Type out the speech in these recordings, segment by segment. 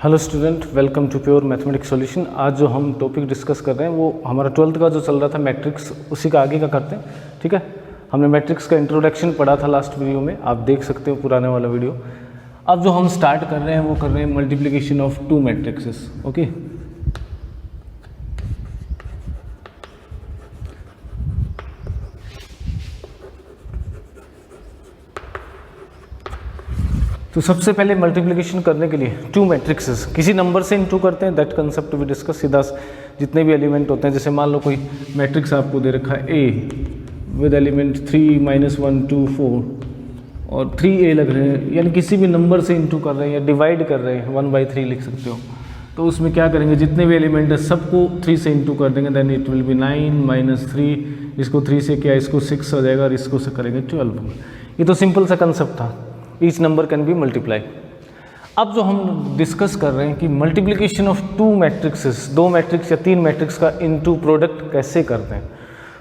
Hello student, welcome to pure mathematics solution. आज जो हम टॉपिक डिस्कस कर रहे हैं वो हमारा 12th का जो चल रहा था मैट्रिक्स, उसी का आगे का करते हैं। ठीक है, हमने मैट्रिक्स का इंट्रोडक्शन पढ़ा था लास्ट वीडियो में, आप देख सकते हो पुराने वाला वीडियो। अब जो हम स्टार्ट कर रहे हैं वो कर रहे हैं multiplication of two matrices. Okay, तो सबसे पहले मल्टीप्लिकेशन करने के लिए टू मैट्रिक्सेस किसी नंबर से इनटू करते हैं, दैट कंसेप्ट भी डिस्कस। सीधा जितने भी एलिमेंट होते हैं, जैसे मान लो कोई मैट्रिक्स आपको दे रखा है ए विद एलिमेंट 3 -1 2 4 और 3a लग रहे हैं, यानी किसी भी नंबर से इनटू कर रहे हैं या डिवाइड कर रहे हैं, 1/3 लिख सकते हो। तो उसमें क्या करेंगे, जितने भी एलिमेंट है सबको 3 से इनटू कर देंगे, देन इट विल बी 9 - 3, इसको 3 से किया, इसको 6 हो जाएगा और इसको से करेंगे 12। ये तो सिंपल सा कंसेप्ट था, each number can be multiply. अब जो हम डिस्कस कर रहे हैं कि मल्टीप्लिकेशन ऑफ टू मैट्रिक्सेस, दो मैट्रिक्स या तीन मैट्रिक्स का इनटू प्रोडक्ट कैसे करते हैं,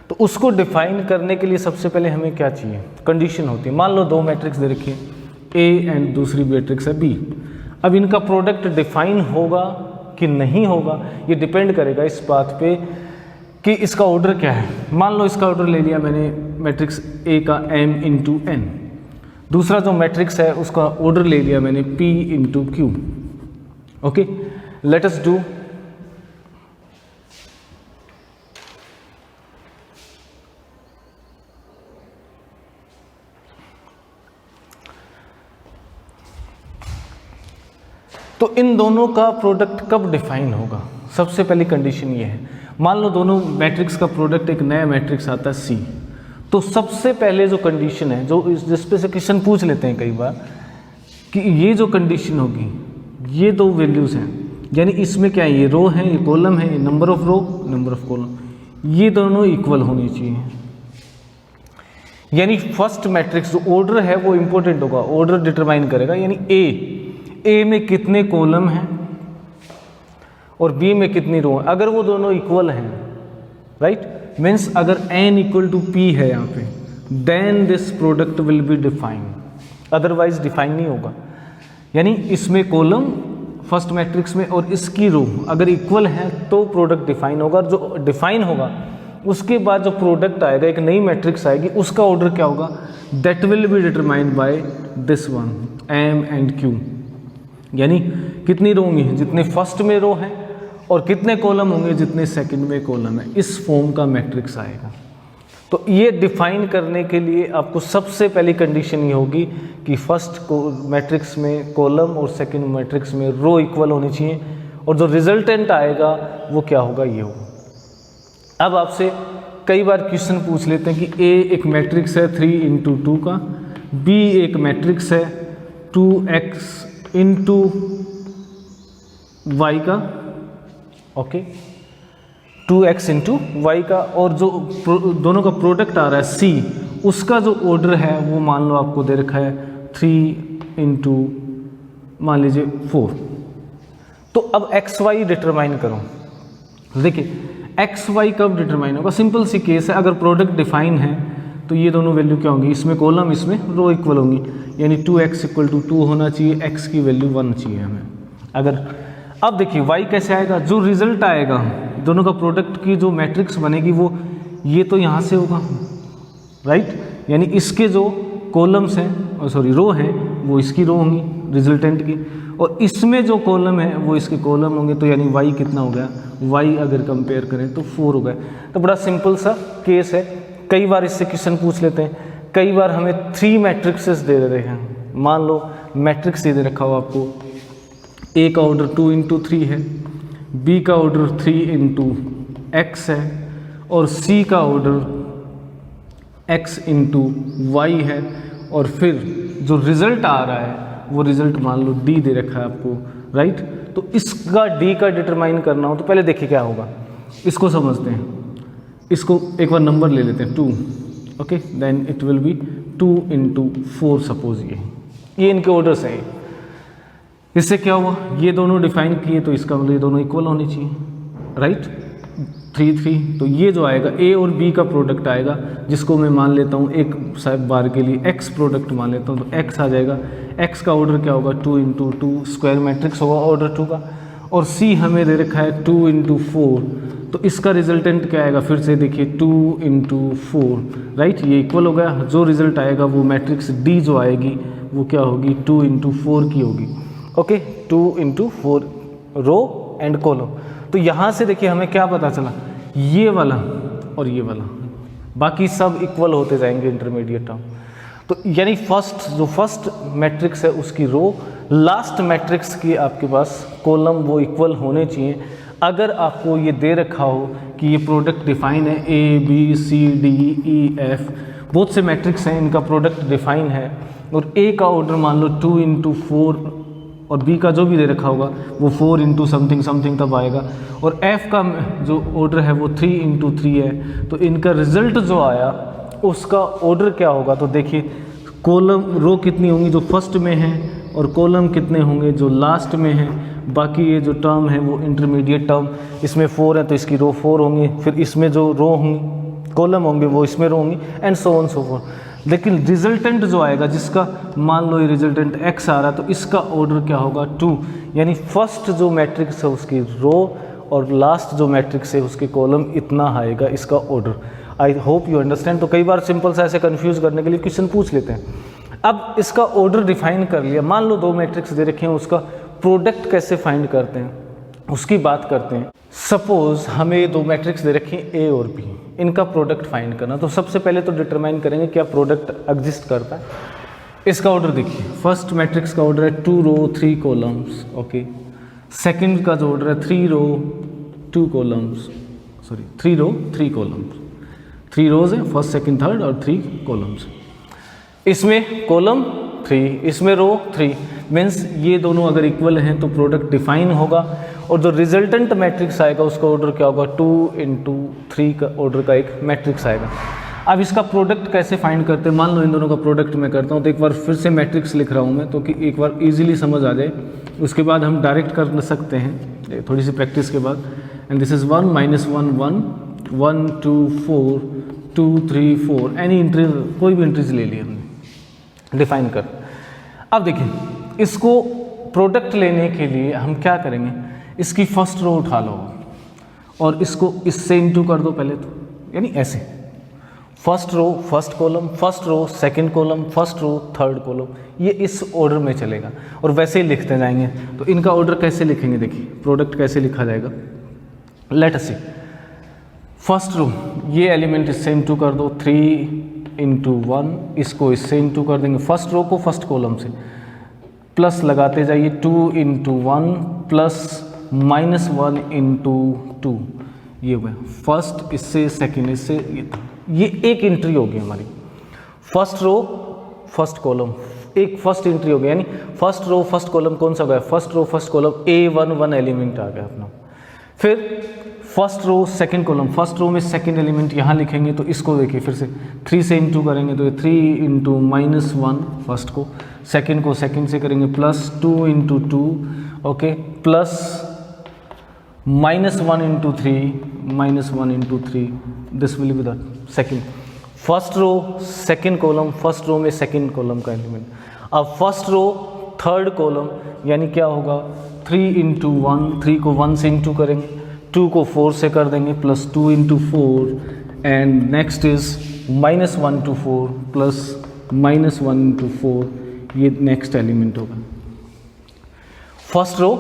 तो उसको डिफाइन करने के लिए सबसे पहले हमें क्या चाहिए, कंडीशन होती है। मान लो दो मैट्रिक्स दे रखी है ए एंड दूसरी मैट्रिक्स है बी। अब इनका प्रोडक्ट डिफाइन होगा कि नहीं होगा, ये डिपेंड करेगा इस बात पे कि इसका ऑर्डर क्या है। मान लो इसका ऑर्डर ले लिया मैंने मैट्रिक्स ए का m × n, दूसरा जो मैट्रिक्स है उसका ऑर्डर ले लिया मैंने p × q। Okay, let us do. तो इन दोनों का प्रोडक्ट कब डिफाइन होगा, सबसे पहली कंडीशन ये है। मान लो दोनों मैट्रिक्स का प्रोडक्ट एक नया मैट्रिक्स आता है C, तो सबसे पहले जो कंडीशन है, जो जिस पे से क्वेश्चन पूछ लेते हैं कई बार, कि ये जो कंडीशन होगी, ये दो वैल्यूज़ हैं, यानी इसमें क्या है, ये रो है, ये कॉलम है, ये number of row, number of column, ये दोनों इक्वल होनी चाहिए। यानी फर्स्ट मैट्रिक्स जो ऑर्डर है वो इंपॉर्टेंट होगा, ऑर्डर डिटरमाइन करेगा। यानी ए में कितने कॉलम हैं और बी में कितनी रो है, अगर वो दोनों इक्वल हैं, राइट, मीन्स अगर n = p है यहाँ पे, then this product will be define, otherwise define नहीं होगा। यानी इसमें कॉलम फर्स्ट मैट्रिक्स में और इसकी रो अगर इक्वल है तो प्रोडक्ट डिफाइन होगा। जो डिफाइन होगा उसके बाद जो प्रोडक्ट आएगा, एक नई मैट्रिक्स आएगी, उसका ऑर्डर क्या होगा, that will be determined by this one m and q। यानी कितनी रो होंगी, जितने फर्स्ट में रो हैं, और कितने कॉलम होंगे, जितने सेकंड में कॉलम है, इस फॉर्म का मैट्रिक्स आएगा। तो ये डिफाइन करने के लिए आपको सबसे पहली कंडीशन ये होगी कि फर्स्ट मैट्रिक्स में कॉलम और सेकंड मैट्रिक्स में रो इक्वल होनी चाहिए, और जो रिजल्टेंट आएगा वो क्या होगा, ये होगा। अब आपसे कई बार क्वेश्चन पूछ लेते हैं कि ए एक मैट्रिक्स है 3 × 2 का, बी एक मैट्रिक्स है 2x × y का, ओके, 2x × y का, और जो दोनों का प्रोडक्ट आ रहा है C, उसका जो ऑर्डर है वो मान लो आपको दे रखा है 3 × मान लीजिए 4। तो अब x y डिटरमाइन करो। देखिए x y कब डिटरमाइन होगा, सिंपल सी केस है, अगर प्रोडक्ट डिफाइन है तो ये दोनों वैल्यू क्या होंगी, इसमें कॉलम इसमें रो इक्वल होंगी, यानी 2x = 2 होना चाहिए, x की वैल्यू 1 चाहिए हमें। अगर अब देखिए y कैसे आएगा, जो रिजल्ट आएगा दोनों का प्रोडक्ट की जो मैट्रिक्स बनेगी वो ये तो यहाँ से होगा, राइट, यानी इसके जो कॉलम्स हैं, सॉरी रो हैं, वो इसकी रो होंगी रिजल्टेंट की, और इसमें जो कॉलम है वो इसके कॉलम होंगे। तो यानी y कितना हो गया, y अगर कंपेयर करें तो 4 हो गया। तो बड़ा सिंपल सा केस है, कई बार इससे क्वेश्चन पूछ लेते हैं। कई बार हमें 3 मैट्रिक्सेस दे रहे हैं, मान लो मैट्रिक्स दे रखा हो आपको, ए का ऑर्डर 2 × 3 है, बी का ऑर्डर 3 × x है, और सी का ऑर्डर x × y है, और फिर जो रिजल्ट आ रहा है वो रिजल्ट मान लो d दे रखा है आपको, राइट। तो इसका d का डिटरमाइन करना हो तो पहले देखिए क्या होगा, इसको समझते हैं, इसको एक बार नंबर ले लेते हैं 2, okay, then it will be 2 × 4 suppose, ये इनके ऑर्डर्स हैं। इससे क्या हुआ, ये दोनों डिफाइन किए तो इसका मतलब ये दोनों इक्वल होनी चाहिए, राइट। 3 3, तो ये जो आएगा ए और बी का प्रोडक्ट आएगा, जिसको मैं मान लेता हूँ एक साइड बार के लिए एक्स प्रोडक्ट मान लेता हूँ, तो एक्स आ जाएगा। एक्स का ऑर्डर क्या होगा 2 × 2 स्क्वायर मैट्रिक्स होगा ऑर्डर 2 का। और सी हमें दे रखा है 2 × 4, तो इसका रिजल्टेंट क्या आएगा, फिर से देखिए 2 × 4, राइट, ये इक्वल हो गया। जो रिजल्ट आएगा वो मैट्रिक्स डी जो आएगी वो क्या होगी 2 × 4 की होगी। Okay, 2 × 4 row and column. तो यहाँ से देखिए हमें क्या पता चला, ये वाला और ये वाला, बाकी सब इक्वल होते जाएंगे इंटरमीडिएट टर्म। तो यानी फर्स्ट मैट्रिक्स है उसकी रो, लास्ट मैट्रिक्स की आपके पास कॉलम वो इक्वल होने चाहिए। अगर आपको ये दे रखा हो कि ये प्रोडक्ट डिफाइन है, A B C D E F बहुत से मैट्रिक्स हैं, इनका प्रोडक्ट डिफाइन है, और ए का ऑर्डर मान लो 2 × 4 और बी का जो भी दे रखा होगा वो 4 × समथिंग समथिंग तब आएगा, और एफ का जो ऑर्डर है वो 3 × 3 है। तो इनका रिजल्ट जो आया उसका ऑर्डर क्या होगा, तो देखिए कॉलम रो कितनी होंगी जो फर्स्ट में है, और कॉलम कितने होंगे जो लास्ट में है। बाकी ये जो टर्म है वो इंटरमीडिएट टर्म, इसमें 4 है तो इसकी रो 4 होंगी, फिर इसमें जो रो होंगी कॉलम होंगे वो इसमें रो होंगी, and so on so for. लेकिन रिजल्टेंट जो आएगा, जिसका मान लो ये रिजल्टेंट x आ रहा है, तो इसका ऑर्डर क्या होगा 2, यानी फर्स्ट जो मैट्रिक्स है उसकी रो और लास्ट जो मैट्रिक्स है उसके कॉलम इतना आएगा इसका order. I hope you understand. तो कई बार सिंपल सा ऐसे कंफ्यूज करने के लिए क्वेश्चन पूछ लेते हैं। अब इसका ऑर्डर डिफाइन कर लिया, मान लो 2 मैट्रिक्स दे रखे हैं, उसका प्रोडक्ट कैसे फाइंड करते हैं उसकी बात करते हैं। सपोज हमें 2 मैट्रिक्स दे रखे हैं ए और बी, इनका प्रोडक्ट फाइंड करना। तो सबसे पहले तो डिटरमाइन करेंगे क्या प्रोडक्ट एग्जिस्ट करता है। इसका ऑर्डर देखिए, फर्स्ट मैट्रिक्स का ऑर्डर है 2 रो 3 कॉलम्स, ओके। सेकंड का जो ऑर्डर है 3 रो 2 कॉलम्स, सॉरी 3 रो 3 कॉलम्स, 3 रोज है, फर्स्ट सेकंड थर्ड और 3 कॉलम्स। इसमें कॉलम 3, इसमें रो 3, मीन्स ये दोनों अगर इक्वल हैं तो प्रोडक्ट डिफाइन होगा। और जो रिजल्टेंट मैट्रिक्स आएगा उसका ऑर्डर क्या होगा 2 × 3 का ऑर्डर का एक मैट्रिक्स आएगा। अब इसका प्रोडक्ट कैसे फाइंड करते हैं, मान लो इन दोनों का प्रोडक्ट मैं करता हूँ, तो एक बार फिर से मैट्रिक्स लिख रहा हूँ मैं, तो कि एक बार इजीली समझ आ जाए, उसके बाद हम डायरेक्ट कर सकते हैं थोड़ी सी प्रैक्टिस के बाद। And this is 1 -1 1 1 2 4 2 3 4, any entries, कोई भी इंट्रीज ले ली हमने डिफाइन कर। अब देखिए इसको प्रोडक्ट लेने के लिए हम क्या करेंगे, इसकी फर्स्ट रो उठा लो और इसको इससे इंटू कर दो पहले, तो यानी ऐसे first row first column, first row second column, first row third column, ये इस ऑर्डर में चलेगा और वैसे ही लिखते जाएंगे। तो इनका ऑर्डर कैसे लिखेंगे, देखिए प्रोडक्ट कैसे लिखा जाएगा। लेट अस सी फर्स्ट रो, ये एलिमेंट इससे इंटू कर दो 3 × 1, इसको इससे इंटू कर देंगे, फर्स्ट रो को फर्स्ट कॉलम से, प्लस लगाते जाइए 2 × 1 प्लस -1 × 2, ये हुआ फर्स्ट, इससे सेकंड, इससे ये एक एंट्री होगी हमारी। फर्स्ट रो फर्स्ट कॉलम एक फर्स्ट एंट्री हो गया, यानी फर्स्ट रो फर्स्ट कॉलम कौन सा गया, first row first column A11 element आ गया अपना। फिर first row second column, first row में सेकंड एलिमेंट यहाँ लिखेंगे, तो इसको देखिए फिर से 3 से इंटू करेंगे, तो ये 3 × -1 फर्स्ट को, सेकंड को सेकंड से करेंगे plus 2 × 2, okay, plus -1 × 3, -1 × 3, this will be the second. First row second column, first row में सेकंड कॉलम का एलिमेंट। अब फर्स्ट रो थर्ड कॉलम, यानी क्या होगा 3 × 1, 3 को 1 से इंटू करेंगे, 2 को 4 से कर देंगे, plus 2 × 4, and next is -1 × 4 plus -1 × 4, ये नेक्स्ट एलिमेंट होगा। फर्स्ट रो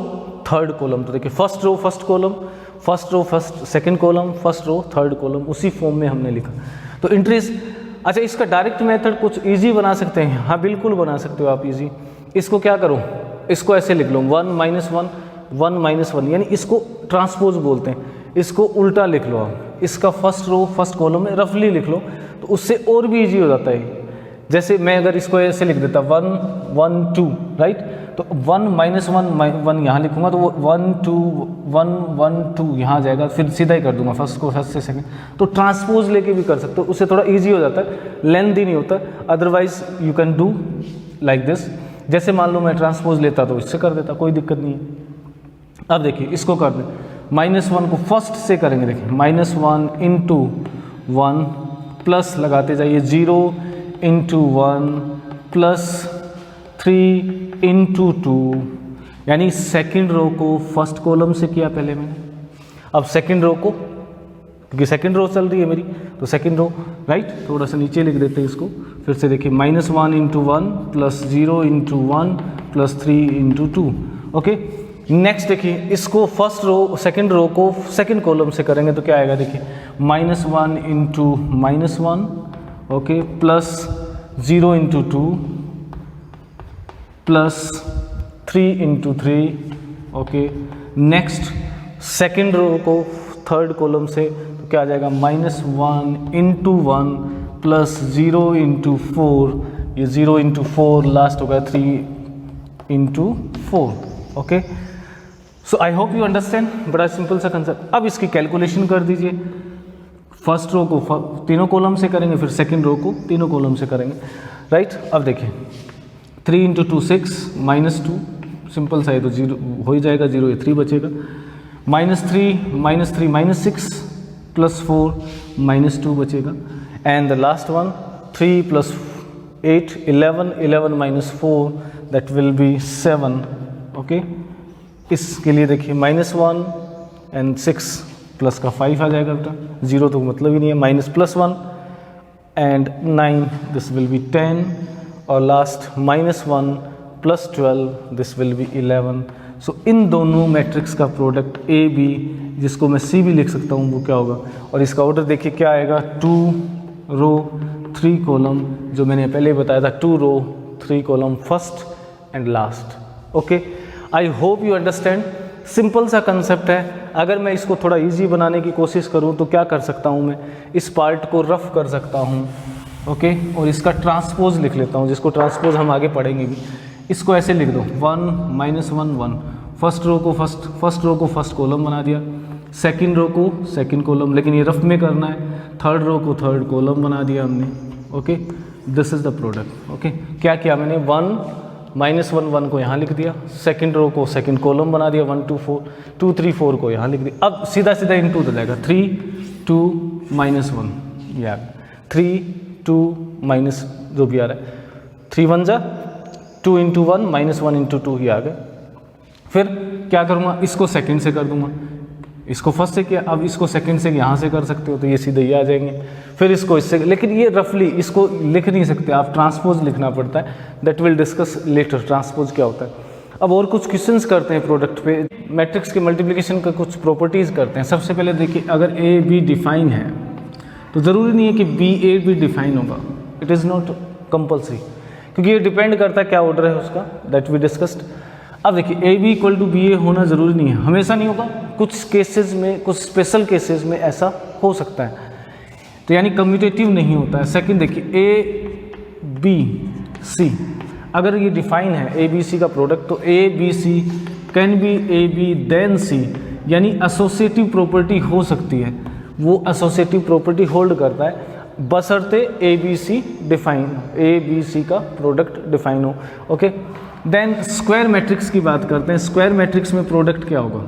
थर्ड कॉलम, तो देखिए first row first column, first row first second column, first row third column, उसी फॉर्म में हमने लिखा। तो इंट्रीज, अच्छा इसका डायरेक्ट मेथड कुछ इजी बना सकते हैं, हाँ बिल्कुल बना सकते हो आप इजी। इसको क्या करो, इसको ऐसे लिख लो 1 -1 1 -1, यानी इसको ट्रांसपोज बोलते हैं, इसको उल्टा लिख लो आप, इसका फर्स्ट रो फर्स्ट कॉलम में रफली लिख लो, तो उससे और भी इजी हो जाता है। जैसे मैं अगर इसको ऐसे लिख देता 1 1 2, राइट, तो 1 -1 1 यहाँ लिखूंगा, तो वो 1 2 1 1 2 यहाँ आ जाएगा, फिर सीधा ही कर दूंगा फर्स्ट को फर्स्ट से सेकंड। तो ट्रांसपोज लेके भी कर सकते हो, उससे थोड़ा इजी हो जाता है, लेंथी नहीं होता। Otherwise you can do like this, जैसे मान लो मैं ट्रांसपोज लेता तो इससे कर देता, कोई दिक्कत नहीं है। अब देखिए इसको कर दें -1 को फर्स्ट से करेंगे, देखिए -1 इंटू 1 प्लस लगाते जाइए 0 इंटू 1 प्लस 3 इंटू 2, यानी सेकेंड रो को फर्स्ट कॉलम से किया पहले मैंने, अब सेकेंड रो को, क्योंकि सेकेंड रो चल रही है मेरी, तो सेकेंड रो राइट, थोड़ा सा नीचे लिख देते हैं इसको, फिर से देखिए -1 into 1 plus 0 into 1 plus 3 into 2। Okay, next देखिए इसको फर्स्ट रो सेकेंड रो को सेकेंड कॉलम से करेंगे तो क्या आएगा, देखिए -1 into -1, okay, plus 0 into 2 plus 3 into 3, okay. Next second row को थर्ड कॉलम से तो क्या आ जाएगा, -1 इंटू 1 प्लस 0 इंटू 4, ये 0 इंटू 4 लास्ट होगा 3 into 4। Okay, so I hope you understand, बड़ा सिंपल सा कंसेप्ट। अब इसकी कैलकुलेशन कर दीजिए, फर्स्ट रो को तीनों कॉलम से करेंगे, फिर सेकेंड रो को तीनों कॉलम से करेंगे, राइट। अब देखिए 3 इंटू 2 6 -2, सिंपल सा है तो 0 हो ही जाएगा, 0 3 बचेगा, -3 -6 प्लस 4 -2 बचेगा, and the last one 3 plus 8 11 11 minus 4 that will be 7। Okay, इसके लिए देखिए -1 एंड 6 प्लस का 5 आ जाएगा बेटा, 0 तो मतलब ही नहीं है, minus +1 and 9 this will B 10, और last -1 plus 12 this will B 11। सो इन दोनों मैट्रिक्स का प्रोडक्ट ए बी, जिसको मैं सी भी लिख सकता हूँ, वो क्या होगा, और इसका ऑर्डर देखिए क्या आएगा, 2 रो 3 कॉलम, जो मैंने पहले बताया था 2 रो 3 column, first and last. Okay, I hope you understand, simple सा कंसेप्ट है। अगर मैं इसको थोड़ा इजी बनाने की कोशिश करूँ तो क्या कर सकता हूँ, मैं इस पार्ट को रफ कर सकता हूँ, ओके, और इसका ट्रांसपोज लिख लेता हूँ, जिसको ट्रांसपोज हम आगे पढ़ेंगे भी। इसको ऐसे लिख दो 1 -1 1, फर्स्ट रो को फर्स्ट कॉलम बना दिया, सेकंड रो को सेकंड कॉलम, लेकिन ये रफ में करना है, थर्ड रो को थर्ड कॉलम बना दिया हमने। Okay, this is the product. Okay, क्या किया मैंने, 1 -1 1 को यहाँ लिख दिया, सेकंड रो को सेकंड कॉलम बना दिया, 1 2 4 2 3 4 को यहाँ लिख दिया। अब सीधा सीधा इनटू हो जाएगा, 3 2 -1, यार 3 2 माइनस जो भी आ रहा है, 3 1 जा 2 इंटू 1 -1 इंटू 2 ही आ गए। फिर क्या करूँगा, इसको सेकंड से कर दूंगा, इसको फर्स्ट से किया, अब इसको सेकंड से यहाँ से कर सकते हो, तो ये सीधे ये आ जाएंगे। फिर इसको इससे, लेकिन ये रफली इसको लिख नहीं सकते आप, ट्रांसपोज लिखना पड़ता है, that will discuss later transpose क्या होता है। अब और कुछ क्वेश्चंस करते हैं प्रोडक्ट पे, मैट्रिक्स के मल्टीप्लिकेशन का कुछ प्रॉपर्टीज़ करते हैं। सबसे पहले देखिए, अगर ए बी डिफाइन है तो ज़रूरी नहीं है कि बी ए भी डिफाइन होगा, इट इज़ नॉट कंपल्सरी, क्योंकि ये डिपेंड करता है क्या ऑर्डर है उसका, दैट वी डिस्कस्ड। अब देखिए A B equal to B A होना ज़रूरी नहीं है, हमेशा नहीं होगा, कुछ केसेस में, कुछ स्पेशल केसेस में ऐसा हो सकता है, तो यानी कम्यूटेटिव नहीं होता है। सेकंड देखिए, ए बी सी अगर ये डिफाइन है, ए बी सी का प्रोडक्ट, तो A B C can be A B then C, यानी एसोसिएटिव प्रॉपर्टी हो सकती है, वो एसोसिएटिव प्रॉपर्टी होल्ड करता है, बशर्ते A B C define, A B C का प्रोडक्ट डिफाइन हो। ओके, देन स्क्वायर मैट्रिक्स की बात करते हैं। स्क्वायर मैट्रिक्स में प्रोडक्ट क्या होगा,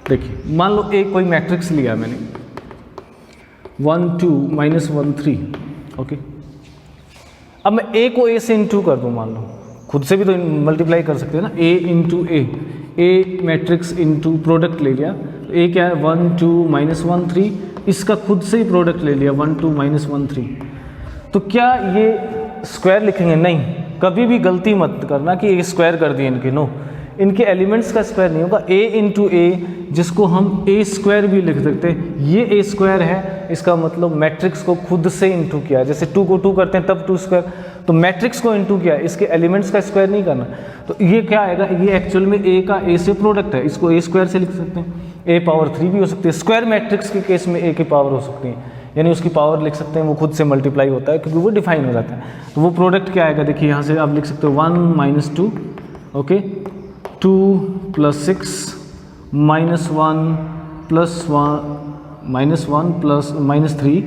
देखिए मान लो एक कोई मैट्रिक्स लिया मैंने, 1 2 -1 3। ओके, अब मैं ए को ए से इंटू कर दूं, मान लो खुद से भी तो मल्टीप्लाई कर सकते हैं ना, ए इंटू ए मैट्रिक्स इंटू प्रोडक्ट ले लिया, ए क्या है 1 2 -1 3, इसका खुद से ही प्रोडक्ट ले लिया 1 2 -1 3, तो क्या ये स्क्वायर लिखेंगे? नहीं, कभी भी गलती मत करना कि ए स्क्वायर कर दिए इनके, नो, इनके एलिमेंट्स का स्क्वायर नहीं होगा। ए इंटू ए, जिसको हम ए स्क्वायर भी लिख सकते हैं, ये ए स्क्वायर है, इसका मतलब मैट्रिक्स को खुद से इंटू किया, जैसे 2 को 2 करते हैं तब 2 स्क्वायर, तो मैट्रिक्स को इंटू किया, इसके एलिमेंट्स का स्क्वायर नहीं करना। तो ये क्या आएगा, ये एक्चुअल में ए का ए से प्रोडक्ट है, इसको ए स्क्वायर से लिख सकते हैं, ए पावर 3 भी हो सकती है। स्क्वायर मैट्रिक्स के केस में ए की पावर हो सकती है, यानी उसकी पावर लिख सकते हैं, वो खुद से मल्टीप्लाई होता है क्योंकि वो डिफाइन हो जाता है। तो वो प्रोडक्ट क्या आएगा, देखिए यहाँ से आप लिख सकते हो 1 -2, okay, 2 + 6 -1 + 1 + -3,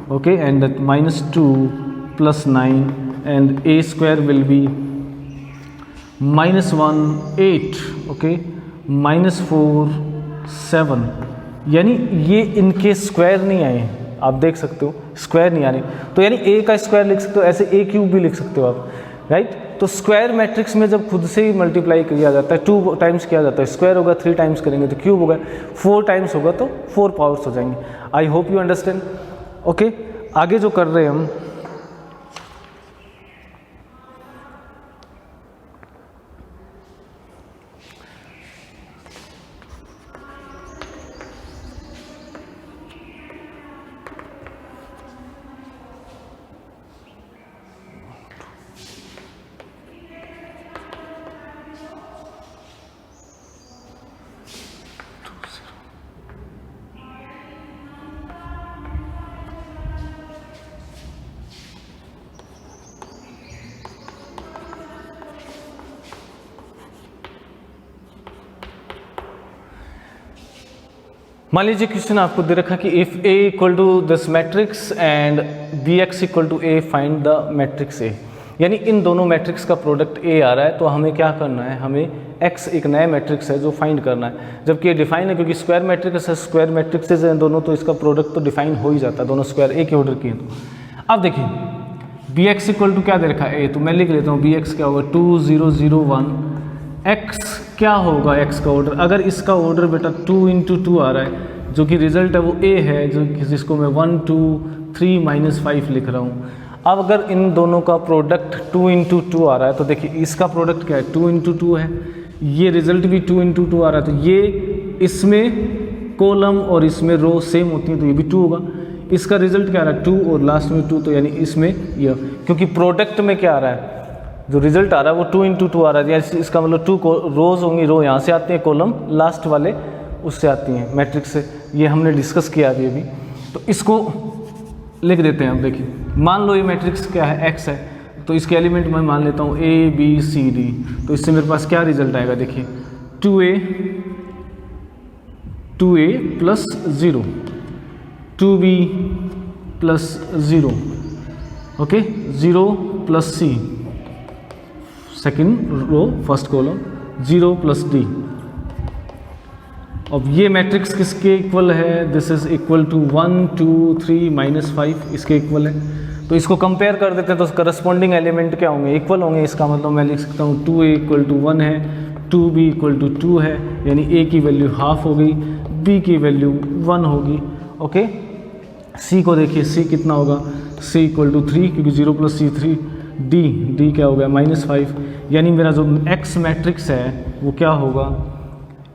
okay, and that -2 + 9, and a square will be -1 8, okay, -4 7, यानी ये इनके स्क्वायर नहीं आए हैं, आप देख सकते हो स्क्वायर नहीं आ रहे, तो यानी ए का स्क्वायर लिख सकते हो, ऐसे ए क्यूब भी लिख सकते हो आप, राइट। तो स्क्वायर मैट्रिक्स में जब खुद से ही मल्टीप्लाई किया जाता है 2 टाइम्स किया जाता है, स्क्वायर होगा 3 टाइम्स करेंगे तो क्यूब होगा, 4 टाइम्स होगा तो 4 पावर्स हो जाएंगे। I hope you understand. Okay, आगे जो कर रहे हैं हम, मान लीजिए क्वेश्चन आपको दे रखा कि if A equal to this matrix and B X equal to A find the matrix A, यानी इन दोनों मैट्रिक्स का प्रोडक्ट ए आ रहा है, तो हमें क्या करना है, हमें एक्स एक नया मैट्रिक्स है जो फाइंड करना है, जबकि ये डिफाइन है क्योंकि स्क्वायर मैट्रिक्स है, स्क्वायर मैट्रिक्सेज हैं दोनों, तो इसका प्रोडक्ट तो डिफाइन हो ही जाता है, दोनों स्क्वायर एक ही ऑर्डर की हैं। तो अब देखिए बी एक्स इक्वल टू क्या दे रखा है ए, तो मैं लिख लेता हूँ बी एक्स क्या होगा 2 0 0 1, एक्स क्या होगा एक्स का ऑर्डर, अगर इसका ऑर्डर बेटा 2 × 2 आ रहा है, जो कि रिजल्ट है वो ए है, जो जिसको मैं 1 2 3 -5 लिख रहा हूँ। अब अगर इन दोनों का प्रोडक्ट 2 × 2 आ रहा है, तो देखिए इसका प्रोडक्ट क्या है 2 × 2 है, ये रिजल्ट भी 2 × 2 आ रहा है, तो ये इसमें कॉलम और इसमें रो सेम होती है, तो ये भी 2 होगा। इसका रिजल्ट क्या आ रहा है 2 और लास्ट में 2, तो यानी इसमें यह, क्योंकि प्रोडक्ट में क्या आ रहा है, जो रिजल्ट आ रहा है वो 2 × 2 आ रहा है, इसका मतलब 2 रोज होंगी, रो यहाँ से आती हैं, कॉलम लास्ट वाले उससे आती हैं मैट्रिक्स से, ये हमने डिस्कस किया अभी। तो इसको लिख देते हैं। अब देखिए मान लो ये मैट्रिक्स क्या है एक्स है, तो इसके एलिमेंट मैं मान लेता हूँ ए बी सी डी, तो इससे मेरे पास क्या रिजल्ट आएगा, देखिए 2a plus 0, 2b plus 0, okay 0 plus C, second row first column, 0 plus D. अब ये मैट्रिक्स किसके इक्वल है, दिस इज इक्वल टू 1 2 3 -5, इसके इक्वल है। तो इसको कंपेयर कर देते हैं, तो करस्पॉन्डिंग एलिमेंट क्या होंगे, इक्वल होंगे। इसका मतलब मैं लिख सकता हूँ 2a = 1 है, 2b = 2 है, यानी a की वैल्यू हाफ हो गई, b की वैल्यू 1 होगी। ओके, c को देखिए, c कितना होगा, c = 3 क्योंकि 0 + c 3, d क्या हो गया -5, यानी मेरा जो x मैट्रिक्स है वो क्या होगा,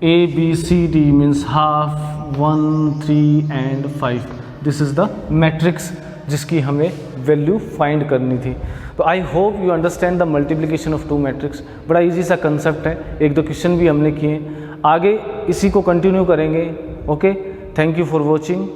a b c d means half 1 3 and 5। This is the matrix जिसकी हमें वैल्यू फाइंड करनी थी। तो I hope you understand the multiplication of 2 matrix. बड़ा इजी सा कंसेप्ट है, 1-2 क्वेश्चन भी हमने किए, आगे इसी को कंटिन्यू करेंगे। Okay, thank you for watching.